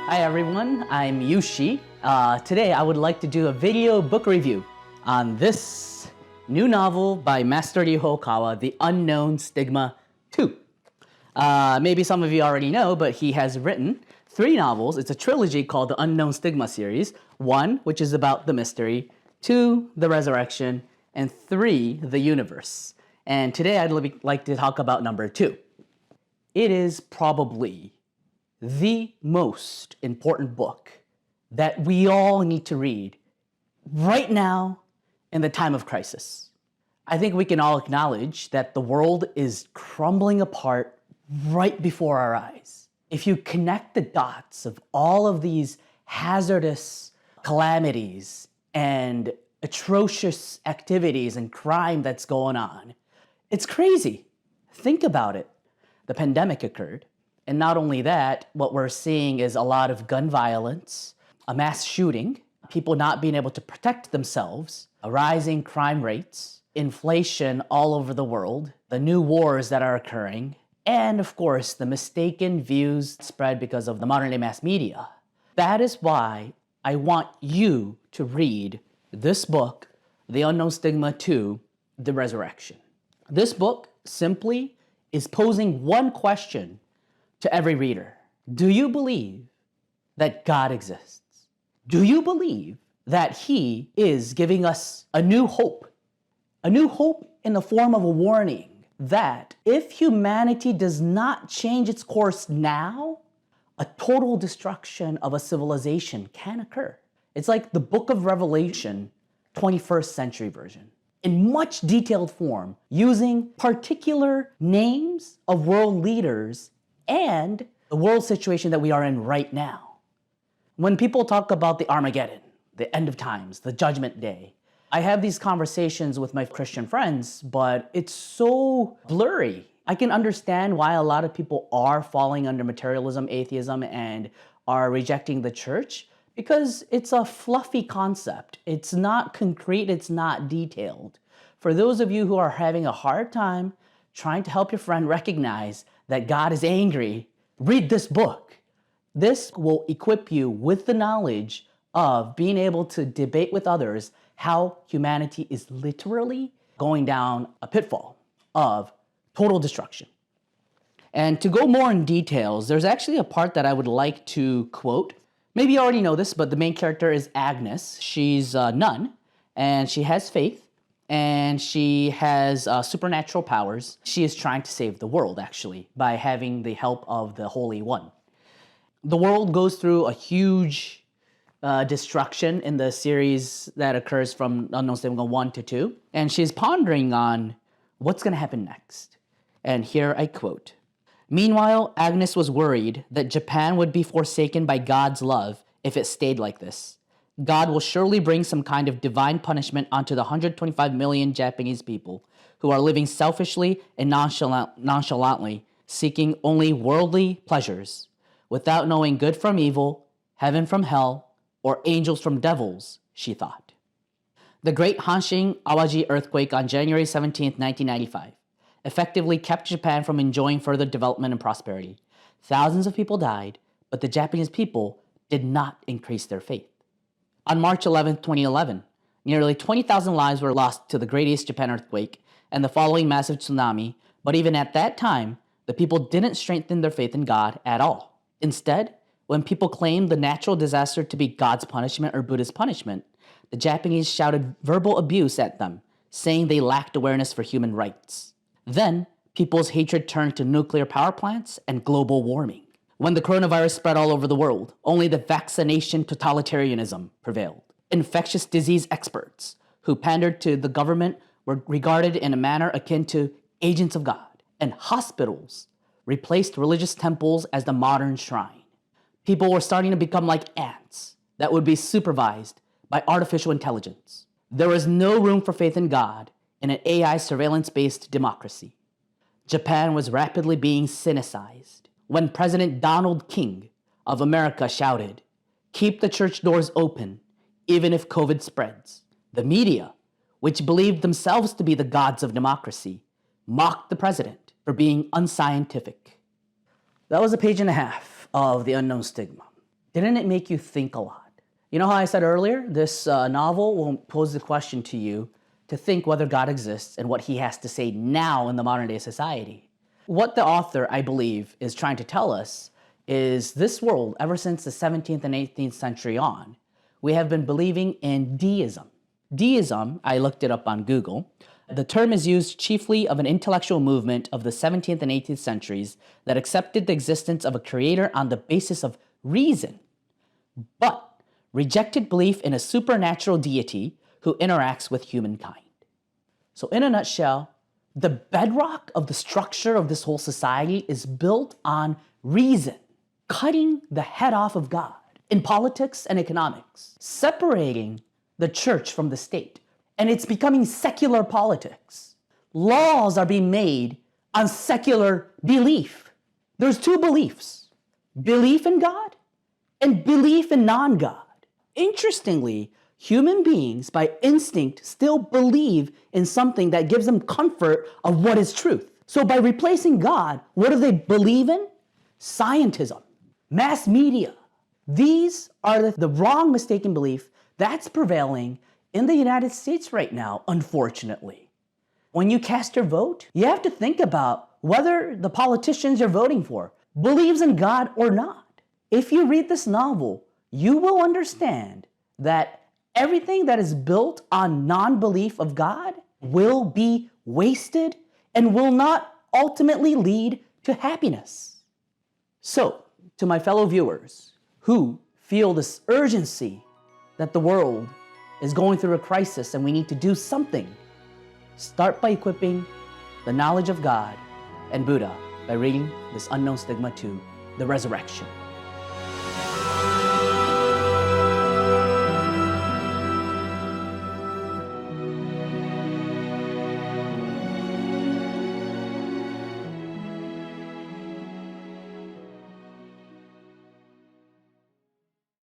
Hi everyone, I'm Yushi. Today I would like to do a video book review on this new novel by Master Ryuho Okawa, The Unknown Stigma 2. Maybe some of you already know, but he has written 3 novels. It's a trilogy called the Unknown Stigma series. 1, which is about the mystery, 2, the resurrection, and 3, the universe. And today I'd like to talk about number 2. It is probably the most important book that we all need to read right now in the time of crisis. I think we can all acknowledge that the world is crumbling apart right before our eyes. If you connect the dots of all of these hazardous calamities and atrocious activities and crime that's going on, it's crazy. Think about it. The pandemic occurred. And not only that, what we're seeing is a lot of gun violence, a mass shooting, people not being able to protect themselves, rising crime rates, inflation all over the world, the new wars that are occurring, and of course, the mistaken views spread because of the modern-day mass media. That is why I want you to read this book, The Unknown Stigma 2, The Resurrection. This book simply is posing one question to every reader. Do you believe that God exists? Do you believe that He is giving us a new hope? A new hope in the form of a warning that if humanity does not change its course now, a total destruction of a civilization can occur. It's like the Book of Revelation, 21st century version, in much detailed form, using particular names of world leaders and the world situation that we are in right now. When people talk about the Armageddon, the end of times, the judgment day, I have these conversations with my Christian friends, but it's so blurry. I can understand why a lot of people are falling under materialism, atheism, and are rejecting the church, because it's a fluffy concept. It's not concrete, it's not detailed. For those of you who are having a hard time trying to help your friend recognize that God is angry, read this book. This will equip you with the knowledge of being able to debate with others how humanity is literally going down a pitfall of total destruction. And to go more in details, there's actually a part that I would like to quote. Maybe you already know this, but the main character is Agnes. She's a nun, and she has faith. And she has supernatural powers. She is trying to save the world, actually, by having the help of the Holy One. The world goes through a huge destruction in the series that occurs from Unknown Stigma 1 to 2. And she's pondering on what's going to happen next. And here I quote, "Meanwhile, Agnes was worried that Japan would be forsaken by God's love if it stayed like this. God will surely bring some kind of divine punishment onto the 125 million Japanese people who are living selfishly and nonchalantly, seeking only worldly pleasures, without knowing good from evil, heaven from hell, or angels from devils," she thought. The Great Hanshin Awaji earthquake on January 17, 1995, effectively kept Japan from enjoying further development and prosperity. Thousands of people died, but the Japanese people did not increase their faith. On March 11, 2011, nearly 20,000 lives were lost to the Great East Japan earthquake and the following massive tsunami, but even at that time, the people didn't strengthen their faith in God at all. Instead, when people claimed the natural disaster to be God's punishment or Buddha's punishment, the Japanese shouted verbal abuse at them, saying they lacked awareness for human rights. Then, people's hatred turned to nuclear power plants and global warming. When the coronavirus spread all over the world, only the vaccination totalitarianism prevailed. Infectious disease experts who pandered to the government were regarded in a manner akin to agents of God, and hospitals replaced religious temples as the modern shrine. People were starting to become like ants that would be supervised by artificial intelligence. There was no room for faith in God in an AI surveillance-based democracy. Japan was rapidly being cynicized when President Donald King of America shouted, "Keep the church doors open, even if COVID spreads." The media, which believed themselves to be the gods of democracy, mocked the president for being unscientific. That was a page and a half of The Unknown Stigma. Didn't it make you think a lot? You know how I said earlier, this novel will pose the question to you to think whether God exists and what he has to say now in the modern day society. What the author, I believe, is trying to tell us is this world, ever since the 17th and 18th century on, we have been believing in deism. Deism, I looked it up on Google. The term is used chiefly of an intellectual movement of the 17th and 18th centuries that accepted the existence of a creator on the basis of reason, but rejected belief in a supernatural deity who interacts with humankind. So in a nutshell, the bedrock of the structure of this whole society is built on reason, cutting the head off of God in politics and economics, separating the church from the state. And it's becoming secular politics. Laws are being made on secular belief. There's two beliefs: belief in God and belief in non-God. Interestingly, human beings by instinct still believe in something that gives them comfort of what is truth. So by replacing God, what do they believe in? Scientism, mass media. These are the wrong mistaken belief that's prevailing in the United States right now, unfortunately. When you cast your vote, you have to think about whether the politicians you're voting for believes in God or not. If you read this novel, you will understand that everything that is built on non-belief of God will be wasted and will not ultimately lead to happiness. So, to my fellow viewers who feel this urgency that the world is going through a crisis and we need to do something, start by equipping the knowledge of God and Buddha by reading this Unknown Stigma 2, The Resurrection.